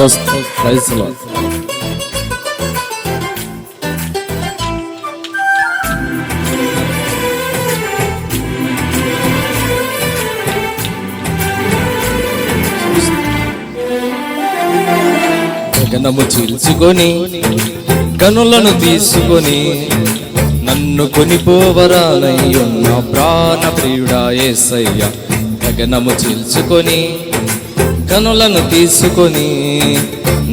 Praise lord. గగనము చీల్చుకొని కనులను తీసుకొని నన్ను కొనిపోవరానయ్యున్న ప్రాణ ప్రియుడా యేసయ్య. గగనము చీల్చుకొని కనులను తీసుకొని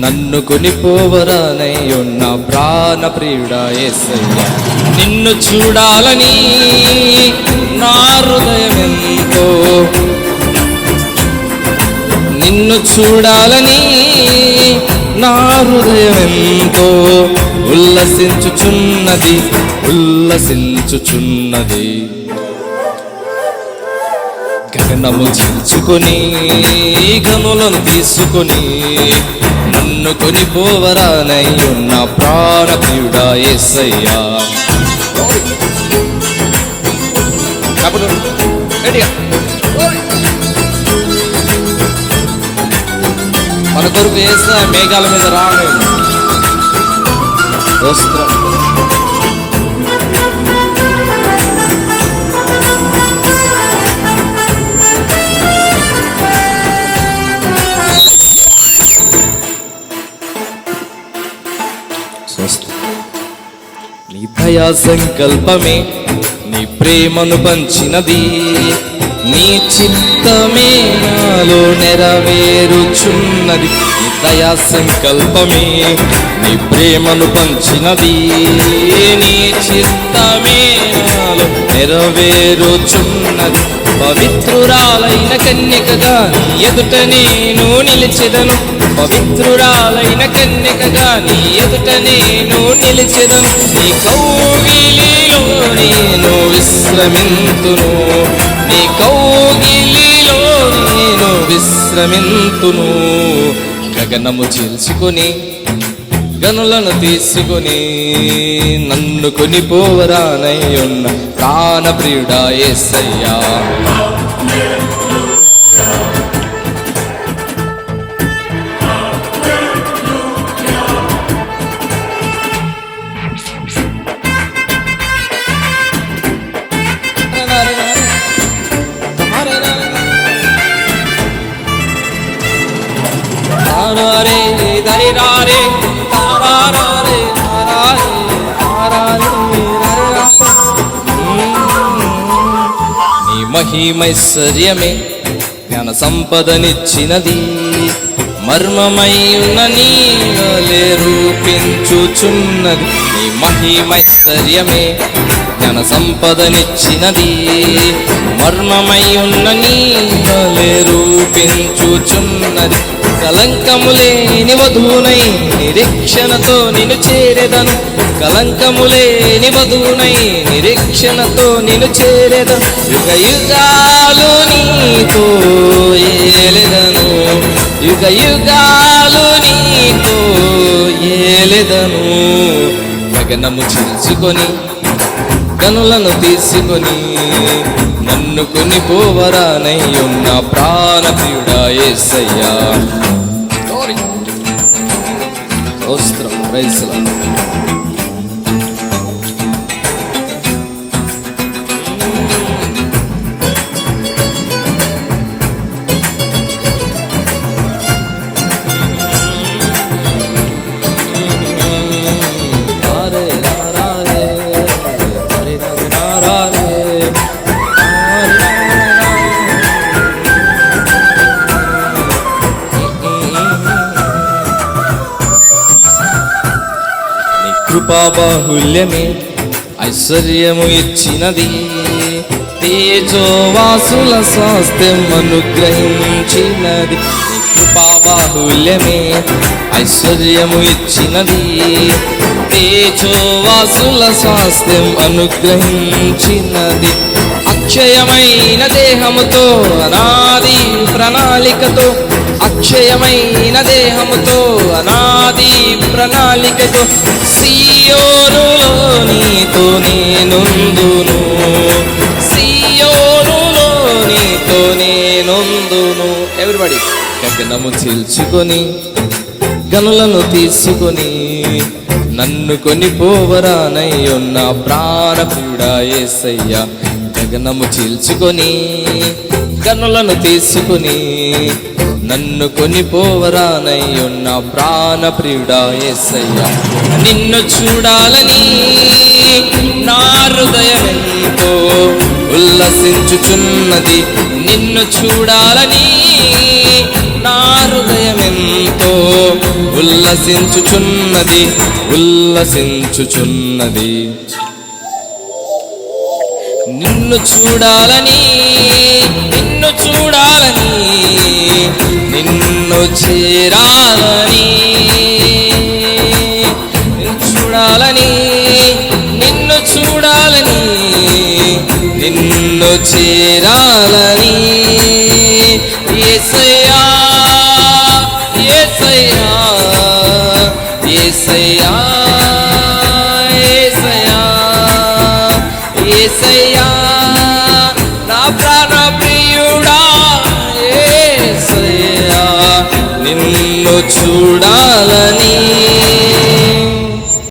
నన్ను కొనిపోవరానయ్యున్న ప్రాణ ప్రియుడా యేసయ్య. నిన్ను చూడాలని నా హృదయమెంతో, నిన్ను చూడాలని నా హృదయమెంతో ఉల్లసించుచున్నది, ఉల్లసించుచున్నది. గగనము చీల్చుకొని గనులను తీసుకొని నన్ను కొనిపోవరానయ్యున్న ప్రాణ ప్రియుడా యేసయ్యా. మన కొరకు యేసయ్య మేఘాల మీద రాను. నీ దయా సంకల్పమే నీ ప్రేమను పంచినది, నీ చిత్తమే నాలో నెరవేరుచున్నది. నీ దయా సంకల్పమే నీ ప్రేమను పంచినది, నీ చిత్తమే నాలో నెరవేరుచున్నది. పవిత్రురాలైన కన్యకగా నీ ఎదుట నేను నిలిచెదను, పవిత్రురాలైన కన్యకగా నీ ఎదుట నేను నిలిచెదను. నీ కౌగిలిలో నేను విశ్రమింతును, నీ కౌగిలిలో నేను విశ్రమింతును. గగనము చీల్చుకొని గనులను తీసుకొని నన్ను కొనిపోవరానయ్యున్న ప్రాణ ప్రియుడా యేసయ్యా. నీ మహిమైశ్వర్యమే జ్ఞాన సంపదనిచ్చినది, మర్మమై ఉన్న నీ వలె రూపించుచున్నది. నీ మహిమైశ్వర్యమే జ్ఞాన సంపదనిచ్చినది, మర్మమై ఉన్న నీ వలె రూపించుచున్నది. కలంకములేని వధువునై నిరీక్షణతో నిన్ను చేరెదను, కలంకములేని వధువునై నిరీక్షణతో నిన్ను చేరెదను. యుగ యుగాలు నీతో ఏలెదను, యుగ యుగాలు నీతో ఏలెదను. గగనము చీల్చుకొని కనులను తీసుకొని నన్ను కొనిపోవరానయ్యున్న ప్రాణ ప్రియుడా యేసయ్యా. స్తోత్రం, ప్రైజ్ లార్డ్. కృపాబాహుల్యమే ఐశ్వర్యము ఇచ్చినది, తేజోవాసుల స్వాస్థ్యం అనుగ్రహించినది. నీ కృపాబాహుల్యమే ఐశ్వర్యము ఇచ్చినది, తేజోవాసుల స్వాస్థ్యం అనుగ్రహించినది. అక్షయమైన దేహముతో అనాది ప్రణాళికతో, అక్షయమైన దేహముతో అనాది ప్రణాళికతో సియోనులో నీతో నేనుందును, సియోనులో నీతో నేనుందును. ఎవ్రీబడి గగనము చీల్చుకొని గనులను తీసుకొని నన్ను కొనిపోవరానయ్యున్న ప్రాణ ప్రియుడా యేసయ్యా. గగనము చీల్చుకొని గనులను తీసుకొని నన్ను కొనిపోవరానయ్యున్న ప్రాణ ప్రియుడా యేసయ్యా. నిన్ను చూడాలని నా హృదయమెంతో ఉల్లసించుచున్నది. నిన్ను చూడాలని నా హృదయమెంతో ఉల్లసించుచున్నది. నిన్ను చూడాలని నిన్ను చూడాలని నిన్ను చేరాలని చూడాలని నిన్ను చూడాలని నిన్ను చేరాలని యేసయ్యా యేసయ్యా యేసయ్యా